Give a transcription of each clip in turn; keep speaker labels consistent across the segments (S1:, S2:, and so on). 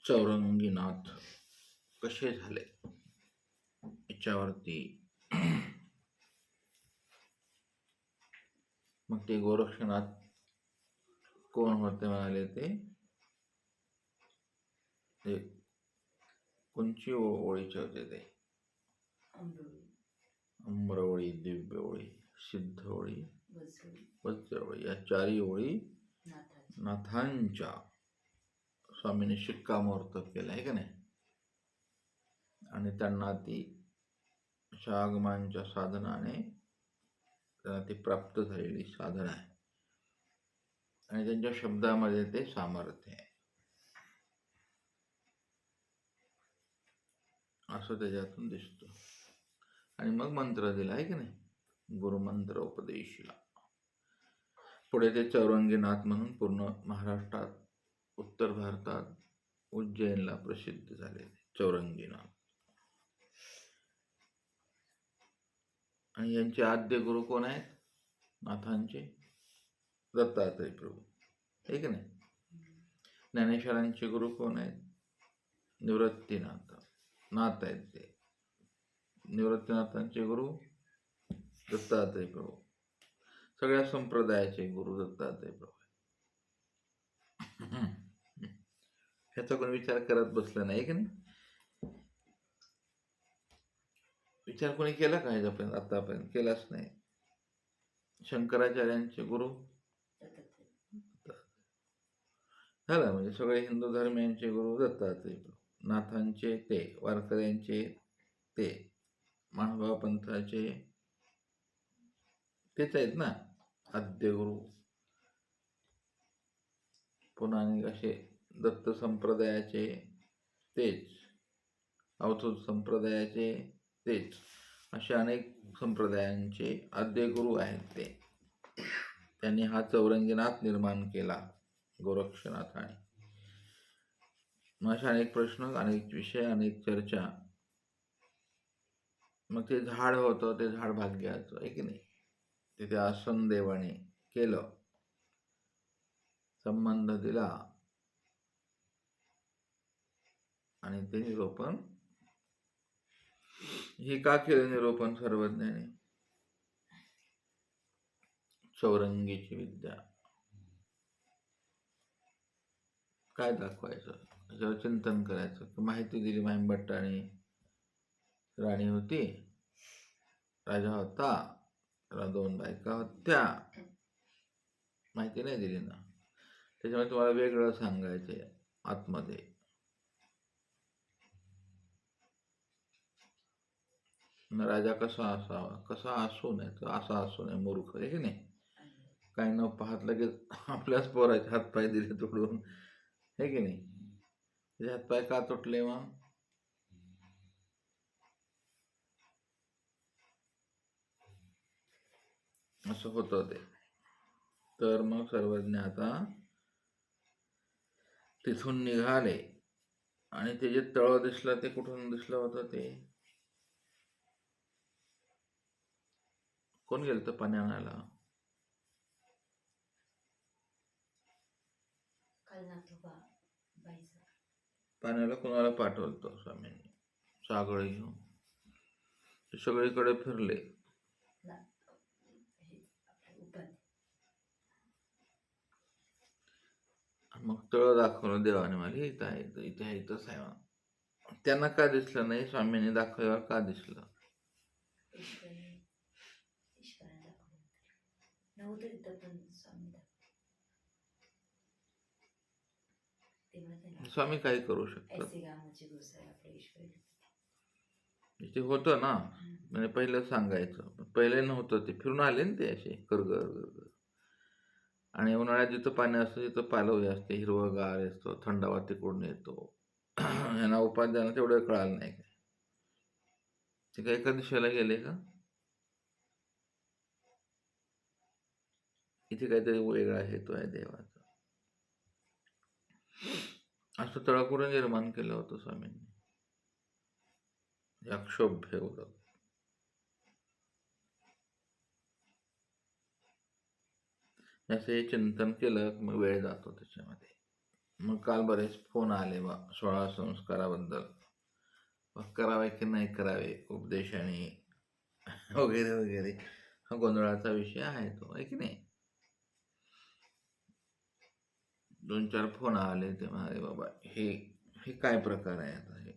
S1: चौरंगीनाथ कसे झाले याच्यावरती मग ते गोरक्षनाथ कोण होते म्हणाले ते कोणची ओळीचे होते ते अम्रओळी, दिव्य ओळी, सिद्ध ओळी, वज्र ओळी या चारही ओळी नाथांच्या स्वामीने शिक्कामोर्तब केला आहे का नाही. आणि त्यांना ती आगमांच्या साधनाने त्यांना ती प्राप्त झालेली साधना आहे आणि त्यांच्या शब्दामध्ये ते सामर्थ्य आहे असं त्याच्यातून दिसतं. आणि मग मंत्र दिला आहे की नाही, गुरुमंत्र उपदेशला. पुढे ते चौरंगीनाथ म्हणून पूर्ण महाराष्ट्रात, उत्तर भारतात, उज्जैनला प्रसिद्ध झाले चौरंगीनाथ. आणि यांचे आद्य गुरु कोण आहेत नाथांचे? दत्तात्रय प्रभू, हे की नाही. ज्ञानेश्वरांचे गुरु कोण आहेत? निवृत्तीनाथ नाथ आहेत ते. निवृत्तीनाथांचे गुरु दत्तात्रय प्रभू. सगळ्या संप्रदायाचे गुरु दत्तात्रय प्रभू. ह्याचा कोण विचार करत बसला नाही की नाही. विचार कोणी केला का ह्याच्यापर्यंत? आतापर्यंत केलाच नाही. शंकराचार्यांचे गुरु झाला म्हणजे सगळे हिंदू धर्मियांचे गुरु दत्तात्रय प्रभू. नाथांचे ते, वारकऱ्यांचे ते, महानुभाव पंथाचे तेच आहेत ना आद्य गुरु. पुन्हा असे दत्त संप्रदायाचे तेच, अवधूत संप्रदायाचे तेच, असे अनेक संप्रदायांचे आद्य गुरु आहेत ते. त्यांनी हा चौरंगीनाथ निर्माण केला गोरक्षनाथाने. मग असे अनेक प्रश्न, अनेक विषय, अनेक चर्चा. मग ते झाड होतं, ते झाड भाग्याचं आहे की नाही. तिथे आसन देवाने केलं, संबंध दिला आणि ते निरोपण. हे का केलं निरोपण सर्वज्ञाने? चौरंगीची विद्या काय दाखवायचं याच्यावर चिंतन करायचं. माहिती दिली महिमभट्टाने. राणी होती, राजा होता, त्याला 2 बायका होत्या. माहिती नाही दिली ना. त्याच्यामुळे तुम्हाला वेगळं सांगायचंय आतमध्ये. राजा कसा असावा, कसा असू नये, तर असा असू नये, मूर्ख आहे की नाही. काही न पाहत लगेच आपल्याच पोराचे हातपाय दिले तोडून, हे की नाही. त्याचे हातपाय का तुटले मग? असं होतं ते. तर मग सर्वज्ञ आता तिथून निघाले आणि ते जे तळ दिसलं ते कुठून दिसलं होतं? ते कोण गेलं तर पाणी आणायला? पाण्याला कोणाला पाठवलं स्वामींनी? सागळ घेऊन. सगळीकडे फिरले. मग तळ दाखवलं देवाने मला, इथं आहे, इथे आहे, इथंच आहे. त्यांना का दिसलं नाही? स्वामींनी दाखवल्यावर का दिसलं? स्वामी काही करू शकतात. ते होतं ना, म्हणजे पहिलं सांगायचं. पहिले नव्हतं, ते फिरून आले ना ते असे गरगर. आणि उन्हाळ्यात जिथं पाणी असतं तिथं पालवी असते, हिरवगार असतो, थंडावा तिकडून येतो. यांना उपाध्यायांना तेवढं कळालं नाही. ते काय एका दिशेला गेले का? इथे काहीतरी वेगळा हेतू आहे देवाचा. असं तळकुडं निर्माण केलं होतं स्वामींनी. अक्षोभ्य उदक. असं हे चिंतन केलं मग वेळ जातो त्याच्यामध्ये. मग काल बरेच फोन आले बा 16 संस्काराबद्दल. मग करावे की नाही करावे उपदेश आणि वगैरे वगैरे. हा गोंधळाचा विषय आहे तो, आहे की नाही. 2-4 फोन आले ते म्हणाले बाबा हे हे काय प्रकार आहे आता हे.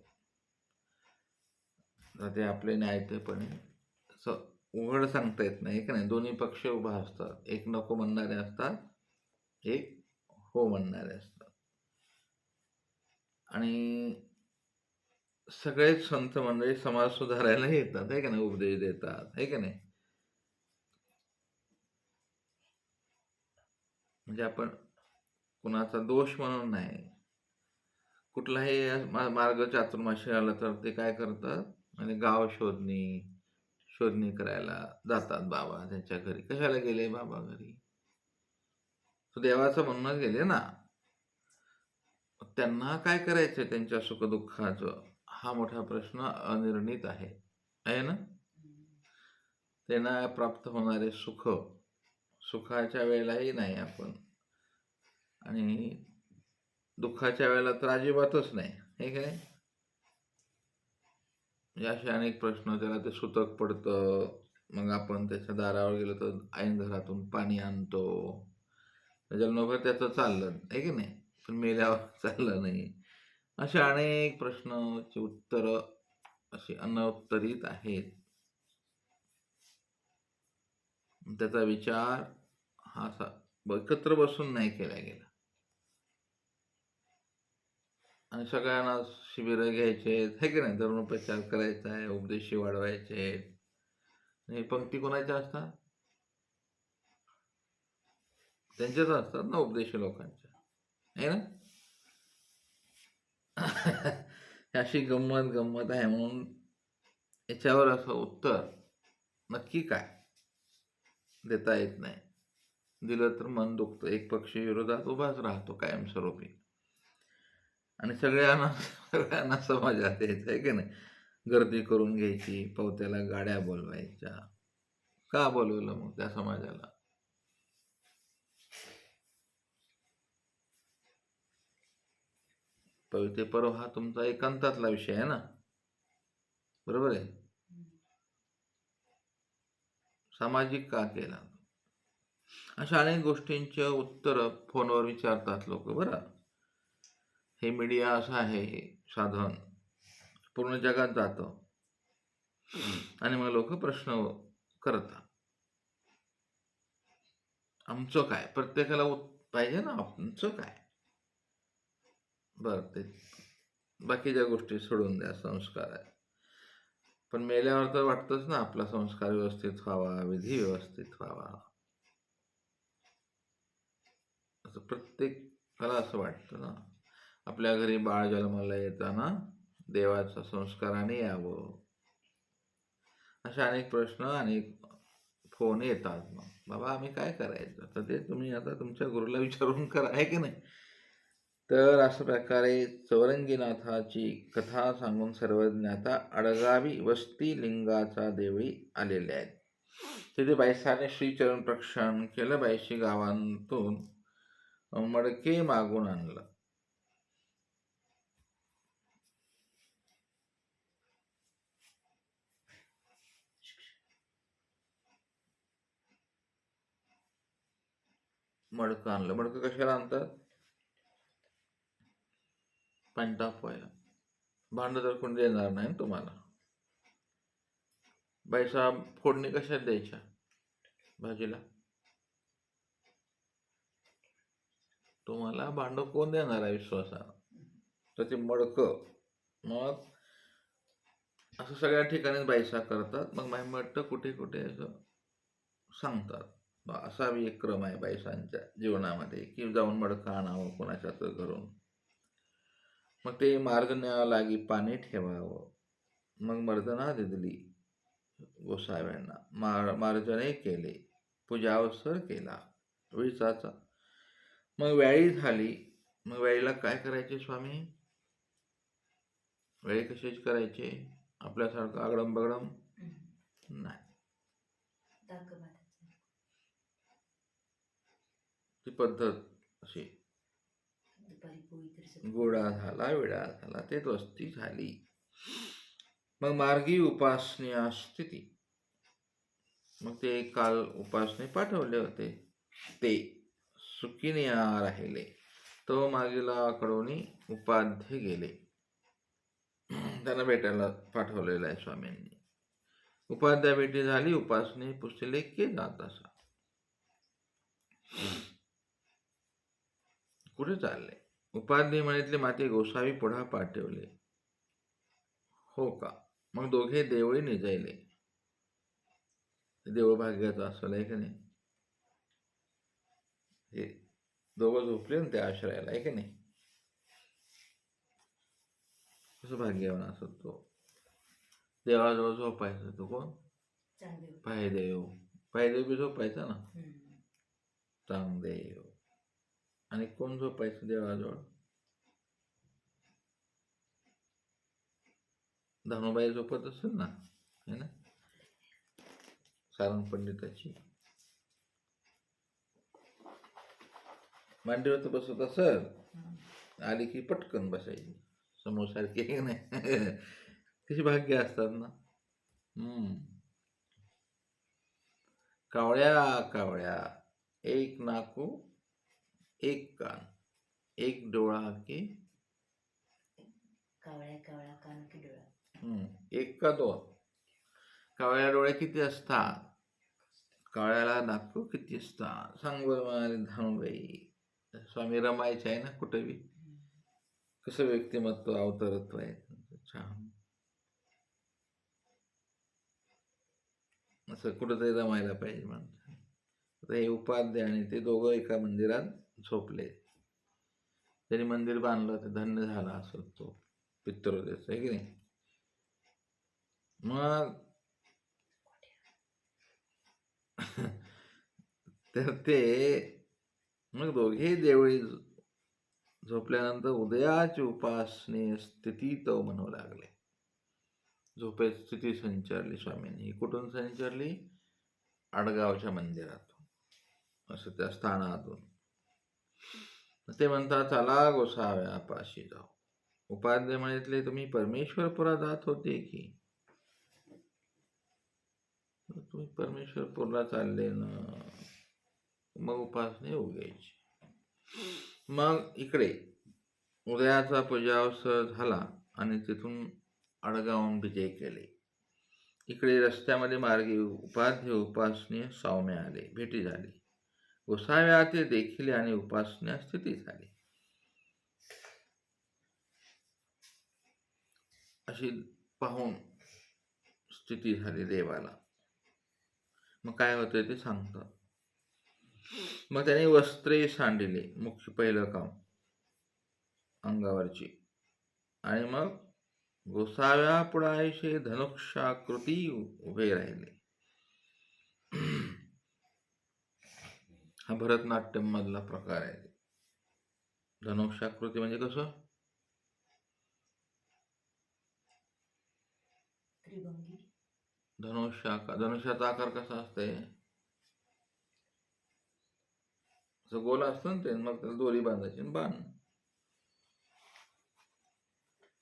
S1: तर ते आपले न्यायतेपणे असं उघड सांगता येत नाही, की नाही. दोन्ही पक्ष उभा असतात. एक नको म्हणणारे असतात, एक हो म्हणणारे असतात. आणि सगळेच संत मंडळी समाज सुधारायला येतात, आहे का नाही, उपदेश देतात, आहे का नाही. म्हणजे आपण कुणाचा दोष म्हणून नाही. कुठलाही मार्ग चातुर्माशी आला तर ते काय करतात, म्हणजे गाव शोधणी करायला जातात बाबा त्यांच्या घरी. कशाला गेले बाबा घरी? तो देवाचं म्हणूनच गेले ना. त्यांना काय करायचं त्यांच्या सुखदुःखाचं, हा मोठा प्रश्न अनिर्णित आहे ना. त्यांना प्राप्त होणारे सुखाच्या वेळेलाही नाही आपण, आणि दुःखाच्या वेळेला तर अजिबातच नाही, हे काय. म्हणजे असे अनेक प्रश्न. त्याला ते सुतक पडतं, मग आपण त्याच्या दारावर गेलो तर ऐन घरातून पाणी आणतो. जन्मभर त्याचं चाललं, आहे की नाही, पण मेल्यावर चाललं नाही. असे अनेक प्रश्नाची उत्तरं अशी अनउत्तरित आहेत. त्याचा विचार हा असा एकत्र बसून नाही केला गेला. आणि सगळ्यांना शिबिरं घ्यायचे, हे की नाही, धर्मप्रचार करायचा आहे, उपदेशी वाढवायचे. हे पंक्ती कोणाच्या असतात? त्यांच्याच असतात ना, उपदेशी लोकांच्या, आहे ना. अशी गंमत आहे. म्हणून याच्यावर असं उत्तर नक्की काय देता येत नाही. दिलं तर मन दुखतं. एक पक्षी विरोधात उभाच राहतो कायमस्वरूपी. आणि सगळ्यांना समाजात यायचं, आहे की नाही. गर्दी करून घ्यायची, पवत्याला गाड्या बोलवायच्या. का बोलवलं मग त्या समाजाला? पवित्र पर्व हा तुमचा एकांतातला विषय आहे ना, बरोबर आहे. सामाजिक का केला? अशा अनेक गोष्टींचे उत्तर फोनवर विचारतात लोक. बरं, हे मीडिया असं आहे, हे साधन पूर्ण जगात जातं, आणि मग लोक प्रश्न करतात. आमचं काय? प्रत्येकाला पाहिजे ना, आमचं काय. बरं, ते बाकीच्या गोष्टी सोडून द्या, संस्कार आहे. पण मेल्यावर तर वाटतंच ना आपला संस्कार व्यवस्थित व्हावा, विधी व्यवस्थित व्हावा. असं प्रत्येकाला असं वाटतं ना. आपल्या घरी बाळ जन्माला येताना देवाच्या संस्काराने यावं. असे अनेक प्रश्न, अनेक फोन येतात. मग बाबा आम्ही काय करायचं? तर ते तुम्ही आता तुमच्या गुरुला विचारून करा, आहे की नाही. तर अशा प्रकारे चौरंगीनाथाची कथा सांगून सर्वज्ञाता अडगावी वस्ती लिंगाचा देवळी आलेले आहेत. तिथे बाईसाने श्रीचरण प्रक्षालन केलं. बाईशी गावांतून मडके मागून आणलं. मडकं आणलं. मडकं कशाला आणतात? पाणी तापवायला. भांडं तर कोणी देणार नाही ना तुम्हाला. बाईसाहेब फोडणी कशात द्यायच्या भाजीला? तुम्हाला भांडं कोण देणार आहे विश्वासानं? तर ते मडकं. मग असं सगळ्या ठिकाणी बाईसा करतात. मग वाटतं कुठे कुठे असं सांगतात. असावी एक क्रम आहे बाईसांच्या जीवनामध्ये, की जाऊन मडकं आणावं कोणाच्या तर घरून. मग ते मार्जण्यालागी पाणी ठेवावं. मग मर्दना दिली गोसाव्यांना. मार्जने केले, पूजावसर केला विळचाचा. मग वेळी झाली. मग वेळीला काय करायचे स्वामी? वेळी कशाची करायचे? आपल्यासारखं आगडम बगडम नाही. ती पद्धत अशी गोडा झाला, वेळा झाला, तेच वस्ती झाली. मग मार्गी उपासनीया स्थिती. मग ते काल उपासने पाठवले होते ते सुखिनिया राहिले. तो मागीला कडोनी उपाध्ये गेले. त्यांना भेटायला पाठवलेलं आहे स्वामींनी. उपाध्या भेटी झाली. उपासने पुसले की जात असा. कुठे चालले? उपाध्ये म्हणितले माते गोसावी पुढा पाठवले. हो का? मग दोघे देवळी निजायले. देवळ भाग्याचं असं आहे की नाही? हे दोघं झोपले ना त्या आश्रयाला, आहे की नाही? कसं भाग्यवान असत तो. देवाजवळ झोपायचं. तो कोण? पायदेव. पायदेव बी झोपायचा ना. चांगदेव. आणि कोण झोपायचं देवाजवळ? धनुबाई झोपत असेल ना, है ना? सारंग पंडिताची मांडीवर तर बसत असल. आली की पटकन बसायची समोर सारखी, नाही? कशी भाग्य असतात ना. कावळ्या कावळ्या एक नाकू एक कान एक डोळा की
S2: कावळ्या कावळा कान की डोळा.
S1: एक का दोन? कावळ्या डोळे किती असतात? कावळ्याला नाकू किती असतात? सांग बरं म्हणाले धानुबाई. स्वामी रमायचे आहे ना कुठे बी. कसं व्यक्तिमत्व अवतरत्व आहे. छान. असं कुठंतरी रमायला पाहिजे माणसं. आता हे उपाध्ये आणि ते दोघं एका मंदिरात झोपले. त्यांनी मंदिर बांधलं ते धन्य झाला असं तो पित्रोदेश, आहे की नाही? मग तर ते मग दोघे देवळी झोपल्यानंतर उदयाची उपासने स्थिती तो म्हणू लागले. झोपेत स्थिती संचारली स्वामींनी. कुठून संचारली? आडगावच्या मंदिरातून, असं त्या स्थानातून. ते म्हणतात चला गोसाव्यापाशी जाऊ. उपाध्ये म्हणितले तुम्ही परमेश्वरपुरा जात होते की? तुम्ही परमेश्वरपूरला चालले ना. मग उपासने उगायची. मग इकडे उदयाचा पूजावसर झाला आणि तिथून आडगावून विजय केले. इकडे रस्त्यामध्ये मार्गी उपाध्ये उपासनीय सावमे आले. भेटी झाली. गोसाव्या ते देखील आणि उपासना स्थिती झाली. अशी पाहून स्थिती झाली देवाला. मग काय होतंय ते सांगतात. मग त्याने वस्त्रे सांडिले. मुख्य पहिलं काम अंगावरची. आणि मग गोसाव्या पुढायशे धनुक्षाकृती उभे राहिले. हा भरतनाट्यम मधला प्रकार आहे. धनुक्षाकृती म्हणजे कसं? धनुष्याचा आकार कसा असते? असं गोल असतं ना ते. मग त्याला दोरी बांधायची बाण.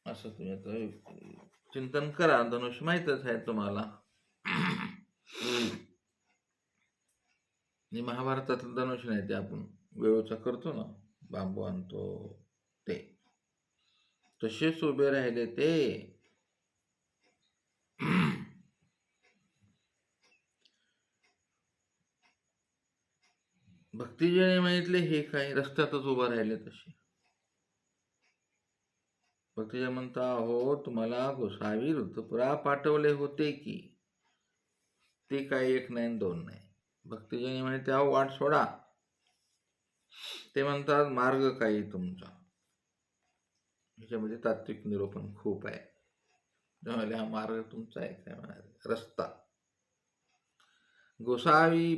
S1: असं तुम्ही चिंतन करा. धनुष्य माहीतच आहे तुम्हाला. महाभारतातलं धनुष्य नाही ते आपण वेळूचा करतो ना, बांबू आणतो ते. तसेच उभे राहिले ते. भक्तिजने माहितले हे काय रस्त्यातच उभं राहिले तसे. भक्तिजन म्हणता हो तुम्हाला गोसावी ऋतुपुरा पाठवले होते की? ते काय एक नाही दोन नाही. भक्तिजनी म्हणे त्या वाट सोडा. ते म्हणतात मार्ग काही तुमचा. ह्याच्यामध्ये तात्विक निरूपण खूप आहे. त्यामुळे हा मार्ग तुमचा आहे काय म्हणाले रस्ता. गोसावी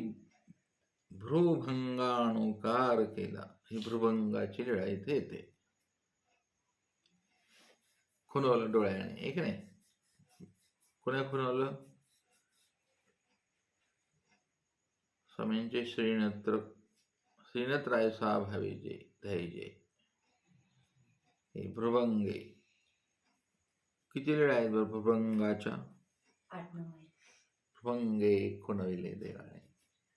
S1: भ्रूभंगाणुकार केला. ही भ्रूभंगाची लीळा इथे येते. खुणवलं डोळ्याने, एक नाही. कोण्या खुणवलं? स्वामींचे श्रीनेत्राय सा भावी जे धैर्य. हे भृभंगे. किती लीळा आहेत बरं भृभंगाच्या?
S2: 8-9 आहेत.
S1: भृभंगे खुणविले देवाने.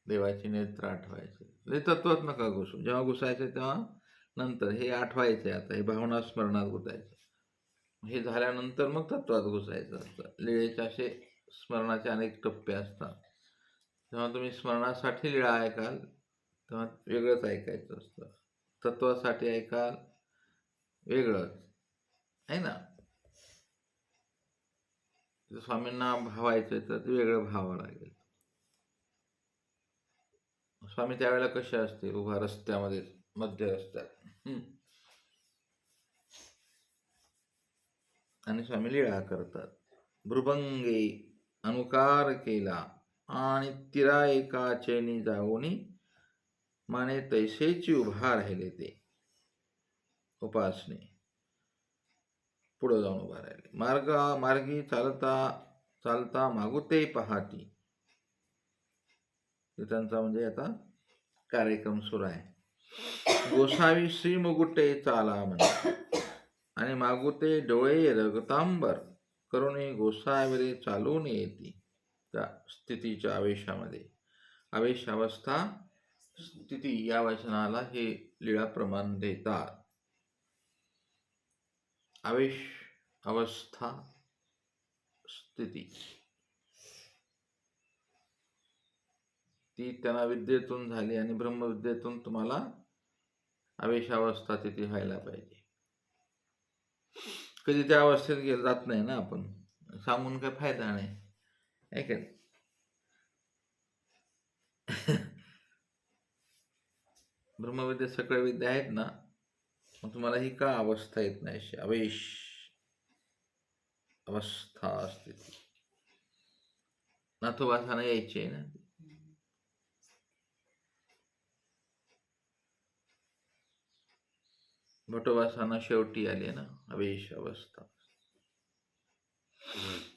S1: देवाचे नेत्र आठवायचे. लय तत्वात नका घुसू. जेव्हा घुसायचं तेव्हा नंतर हे आठवायचे. आता हे भावना स्मरणात घुसायचं. हे झाल्यानंतर मग तत्वात घुसायचं असतं. लीळेचे असे स्मरणाचे अनेक टप्पे असतात. जेव्हा तुम्ही स्मरणासाठी लीळा ऐकाल तेव्हा वेगळंच ऐकायचं असतं. तत्वासाठी ऐकाल वेगळंच आहे ना. स्वामींना भावायचं तर ते वेगळं भावावं लागेल. स्वामी त्यावेळेला कसे असते? उभा रस्त्यामध्ये, मध्य रस्त्यात, आणि स्वामी लीळा करतात. भृभंगे अनुकार केला आणि तिरा एका चैनी जाऊनी माने तैसेची उभा राहिले ते उपासने. पुढे जाऊन उभा राहिले. मार्गी चालता चालता मागुते पहाटी. त्यांचा म्हणजे आता कार्यक्रम सुरू आहे. गोसावी श्री मुगुटे चाला म्हणे आणि मागुते डोळे रगतांबर करून गोसाविरे चालून येते. त्या स्थितीच्या आवेशामध्ये, आवेश अवस्था स्थिती या वचनाला हे लीळा प्रमाण देतात. आवेश अवस्था स्थिती ती त्यांना विद्येतून झाली आणि ब्रह्मविद्येतून तुम्हाला आवेशावस्था तिथे व्हायला पाहिजे. कधी त्या अवस्थेत गेलं जात नाही ना आपण, सांगून काय फायदा नाही आहे का. ब्रह्मविद्येत सगळ्या विद्या आहेत ना, मग तुम्हाला ही का अवस्था येत नाही अशी आवेश अवस्था असते ती. नातोबासाना यायची आहे ना. भटोबासाना शेवटी आली ना आवेश अवस्था.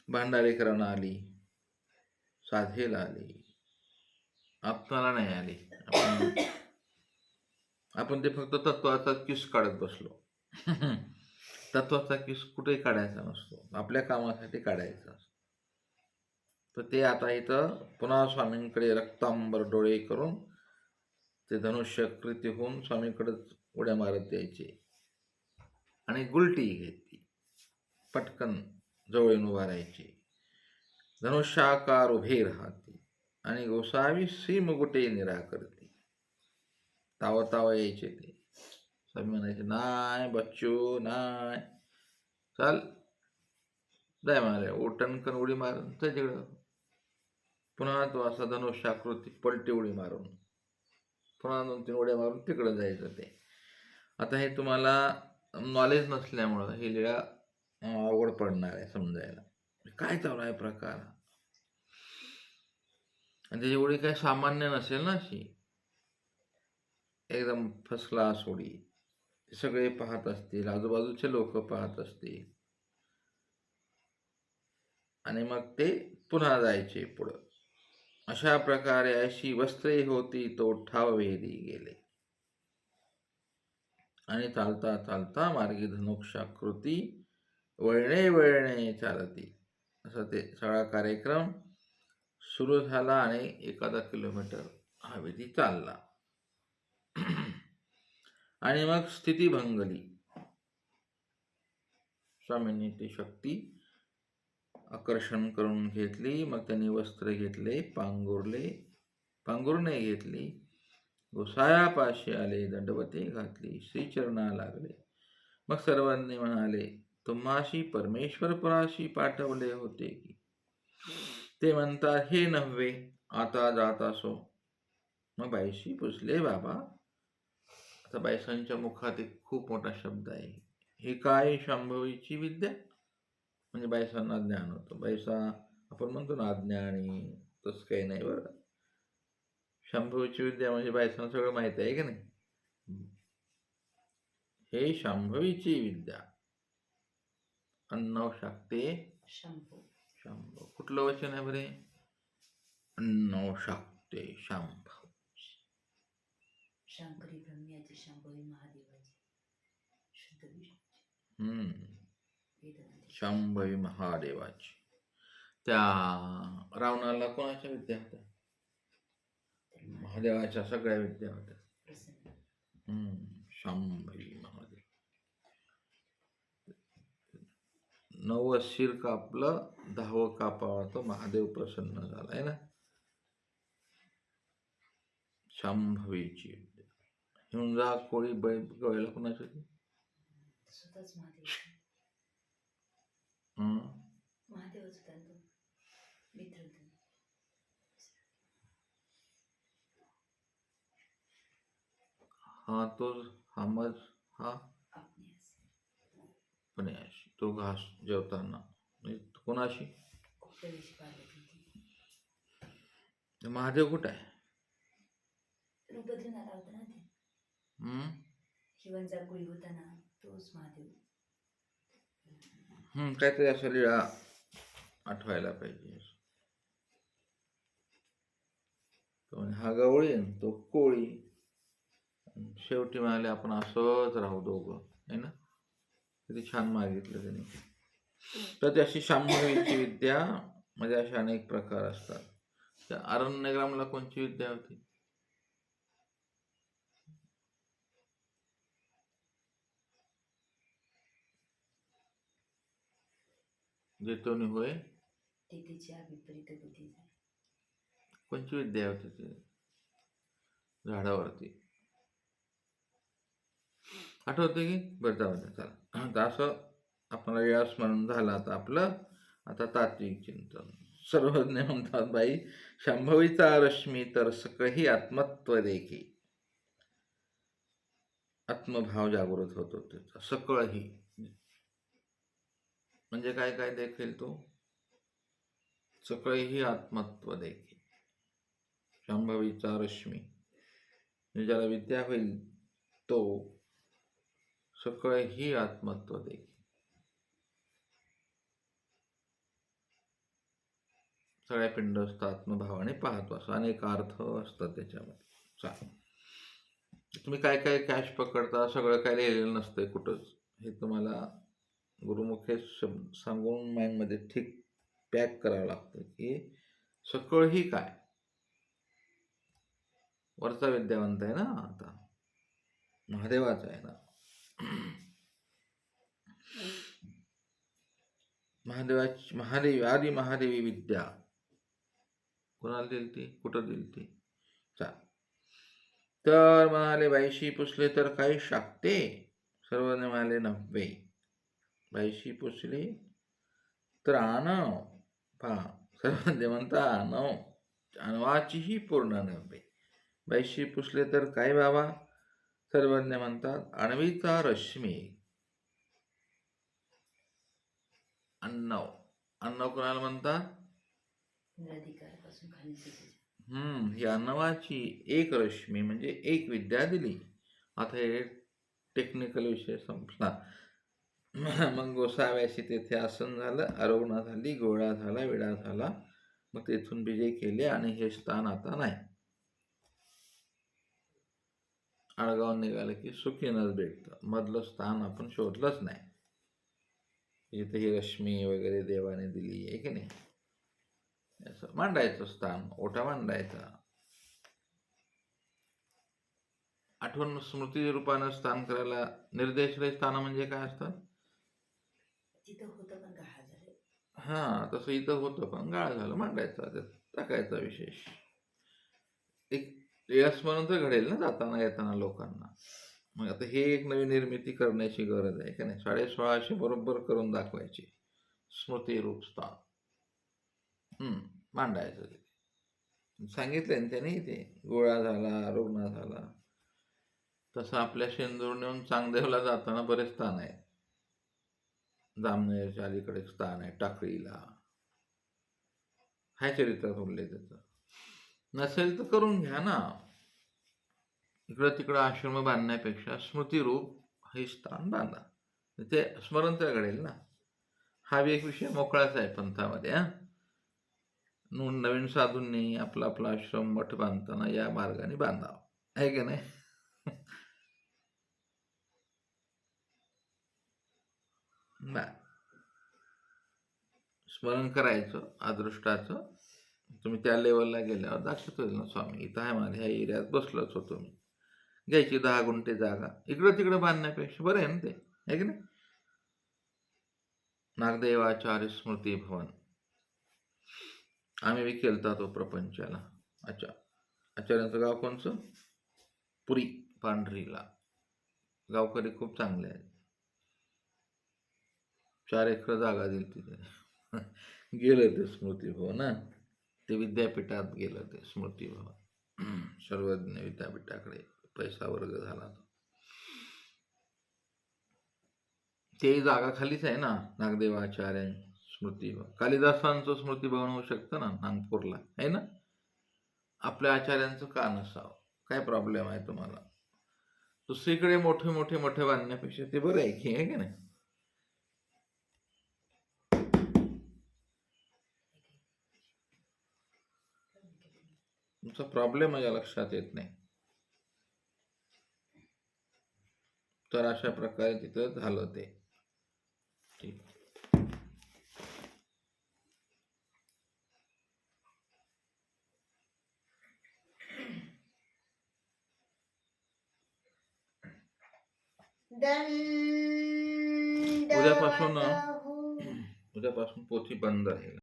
S1: भांडारेकरांना आली, साधेला आली, आत्माला नाही आली. आपण ते फक्त तत्वाचा किस काढत बसलो. तत्वाचा किस कुठेही काढायचा नसतो, आपल्या कामासाठी काढायचा असतो. तर ते आता इथं पुन्हा स्वामींकडे रक्तांबर डोळे करून ते धनुष्यकृती होऊन स्वामींकडेच उड्या मारत द्यायचे आणि गुलटी घेतली. पटकन जवळून उभा राहायची. धनुष्याकार उभे राहते आणि गोसावी श्री मुगुटे निराकरते. तावतावा यायचे ते. स्वामी म्हणायचे, नाय बच्चू नाय, चल जाय म्हणाले. टणकन उडी मारून त्याच्याकडं पुन्हा तो असा धनुष्याकृती पलटी उडी मारून पुन्हा 2-3 उड्या मारून तिकडं जायचं ते. आता हे तुम्हाला नॉलेज नसल्यामुळं ही लीळा अवघड पडणार आहे समजायला. काय चालू आहे प्रकार, आणि त्याची उडी काय सामान्य नसेल ना, अशी एकदम फर्स्ट क्लास उडी. सगळे पाहत असतील, आजूबाजूचे लोक पाहत असतील, आणि मग ते पुन्हा जायचे पुढं. अशा प्रकारे अशी वस्त्रे होती तो ठाव वेधी गेले आणि चालता चालता मार्गी धनुष्याकृती वळणे वळणे चालती. असं ते सगळा कार्यक्रम सुरू झाला आणि 1 किलोमीटर हा विधी चालला. आणि मग स्थिती भंगली. स्वामींनी ती शक्ती आकर्षण करून घेतली. मग त्यांनी वस्त्र घेतले, पांघरुणे घेतली, गोसायापाशी आले, दंडवते घातली, श्रीचरणा लागले. मग सर्वांनी म्हणाले, तुम्हाशी परमेश्वर पराशी पाठवले होते की. ते म्हणतात, हे नव्हे, आता जात असो. मग बाईशी पुसले, बाबा. आता बायसांच्या मुखात एक खूप मोठा शब्द आहे, ही काय शांभवीची विद्या. म्हणजे बायसांना ज्ञान होतं. बायसा आपण म्हणतो ना अज्ञानी, तसं काही नाही बरं. शांभवीची विद्या म्हणजे बायसांना सगळं माहित आहे की नाही. हे शांभवीची विद्या. अन्नव शाक्ते
S2: शंभू.
S1: शांभव. कुठलं वचन आहे बरे? अन्नव शाक्ते शांभव.
S2: शंकरी ब्रह्म्याची, शंभवी महादेवाची, शुद्ध विष्णूची. वेदवंती.
S1: शांभवी महादेवाची. त्या रावणाला कोणाच्या विद्या होत्या?
S2: तर महादेव
S1: महादेवाच्या सगळ्या विद्या होत्या.
S2: प्रसन्न.
S1: शांभवी महादेव. 9 शिर कापलं, 10वं कापावा तो महादेव प्रसन्न झाला आहे ना. शांभवीची विद्या. हिंजा कोळी बैल गवळ्याला कोणाची होती?
S2: स्वतःच महादेव. महादेवच होता तो मित्र होता.
S1: हा तो हमज हा
S2: आपण्यास
S1: पण्याशी. तो घास जेवताना म्हणजे कोणाशी?
S2: प्रवेश पार्वती होती.
S1: महादेव कुठं आहे?
S2: रूप बदलून आला होता ना ते. शिवणचा कुळी होता ना तोच महादेव.
S1: काहीतरी असं लीळा आठवायला पाहिजे. तो म्हणे हा गवळी आणि तो कोळी. शेवटी म्हणाले आपण असंच राहू दोघं आहे ना. किती छान मागितलं त्यांनी. तर ती अशी शांभवीची विद्या म्हणजे असे अनेक प्रकार असतात. त्या अरण्यग्रामला कोणची विद्या होती? जेतोनी होय.
S2: ते तिच्या विपरीत बुद्धीचा.
S1: कोणची विद्या होती ती? झाडावरती आठवते की? बरं जाऊ द्या चला. आता असं आपल्याला वेळा स्मरण झालं आता आपलं. आता तात्विक चिंतन. सर्वज्ञ म्हणतात बाई शांभवीचा रश्मी तर सकळही आत्मत्व देखी. आत्मभाव जागृत होतो त्याचा. सकळही म्हणजे काय काय देखील तो? सकळही आत्मत्व देखील. शांभवीचा रश्मी म्हणजे ज्याला विद्या होईल तो सकळही आत्मत्व देखील. सगळ्या पिंडस्थ आत्मभावाने पाहतो. असं अनेक अर्थ असतात त्याच्यामध्ये. तुम्ही काय काय कॅश पकडता सगळं काय लिहिलेलं नसतंय कुठंच. हे तुम्हाला गुरुमुखे शब्द सांगून माइंडमध्ये ठीक पॅक करावं लागतं की सकळ ही काय. वरचा विद्यावंत आहे ना आता महादेवाचा आहे ना. महादेवाची महादेवी आदि महादेवी विद्या कोणाला दिली ती? कुठं दिली ती? तर म्हणाले बाईशी पुसले तर काही शाकते. सर्वजण म्हणाले 90. बाईशी पुसली तर आणव. पहा सर्वजण म्हणता आणव. आणवाचीही पूर्ण 90. बाईशी पुसले तर काय बाबा? सर्वज्ञ म्हणतात आणवीचा रश्मी. अन्नव. अन्नव कोणाला म्हणतात?
S2: नदीकारापासून खाली सुचेल.
S1: ही अन्नवाची एक रश्मी म्हणजे एक विद्या दिली. आता हे टेक्निकल विषय संपला. मग गोसाव्याशी तेथे आसन झालं. आरोहणा झाली. गोळा झाला. विडा झाला. मग तेथून विजय केले आणि हे स्थान आता नाही. आळगाव निघालं की सुखीनच भेटतं. मधलं स्थान आपण शोधलंच नाही. जिथे ही रश्मी वगैरे देवाने दिली आहे की नाही. असं मांडायचं स्थान. ओटा मांडायचा. आठवण स्मृती रूपानं स्थान करायला निर्देशलय स्थान म्हणजे काय असतात?
S2: तिथं होतं पण गाळा झालं.
S1: तसं इथं होतं पण गाळ झालं. मांडायचा त्यात टाकायचा विशेष. एक स्मरण तर घडेल ना जाताना येताना लोकांना. मग आता हे एक नवीन निर्मिती करण्याची गरज आहे का नाही. 1650 बरोबर करून दाखवायची. स्मृती रूप स्थान मांडायचं. सांगितलं ना त्याने ते गोळा झाला. रुग्ण झाला. तसं आपल्या शेंदूर नेऊन चांगदेवला जाताना बरेच स्थान आहेत. जामनेरच्या अलीकडे स्थान आहे. टाकळीला हाय चरित्रात उरले. त्याचं नसेल तर करून घ्या ना. इकडं तिकडं आश्रम बांधण्यापेक्षा स्मृतिरूप हे स्थान बांधा. ते स्मरण तर घडेल ना. हा बी एक विषय मोकळाच आहे पंथामध्ये. नवीन साधूंनी आपला आपला आश्रम मठ बांधताना या मार्गाने बांधावा आहे की नाही. नाही, स्मरण करायचं अदृष्टाचं. तुम्ही त्या लेवलला गेल्यावर दाखवत होईल ना, स्वामी इथं आहे माझ्या ह्या एरियात बसलोच होतो मी. घ्यायची 10 गुंठे जागा, इकडं तिकडं बांधण्यापेक्षा बरं आहे ना ते, आहे की नाही. नागदेवाचार्य स्मृती भवन आम्ही बी केलता तो प्रपंचाला. अच्छा, आचार्यांचं गाव कोणचं? पुरी पांढरीला. गावकरी खूप चांगले आहेत. 4 एकर जागा दिली तिथे. गेलं ते स्मृती भवन ना, ते विद्यापीठात गेलं ते स्मृती भवन. सर्वज्ञ विद्यापीठाकडे पैसा वर्ग झाला. ते जागा खालीच आहे ना, नागदेवाचार्य स्मृती भवन. कालिदासांचं स्मृती भवन होऊ शकतं ना नागपूरला, आहे ना. आपल्या आचार्यांचं का नसावं, काय प्रॉब्लेम आहे तुम्हाला? दुसरीकडे मोठे मोठे मोठे बांधण्यापेक्षा ते बरं आहे की, आहे की नाही. तुमचा प्रॉब्लेम माझ्या लक्षात येत नाही. तर अशा प्रकारे तिथं झालं ते. ठीक. उद्यापासून पोथी बंद आहे.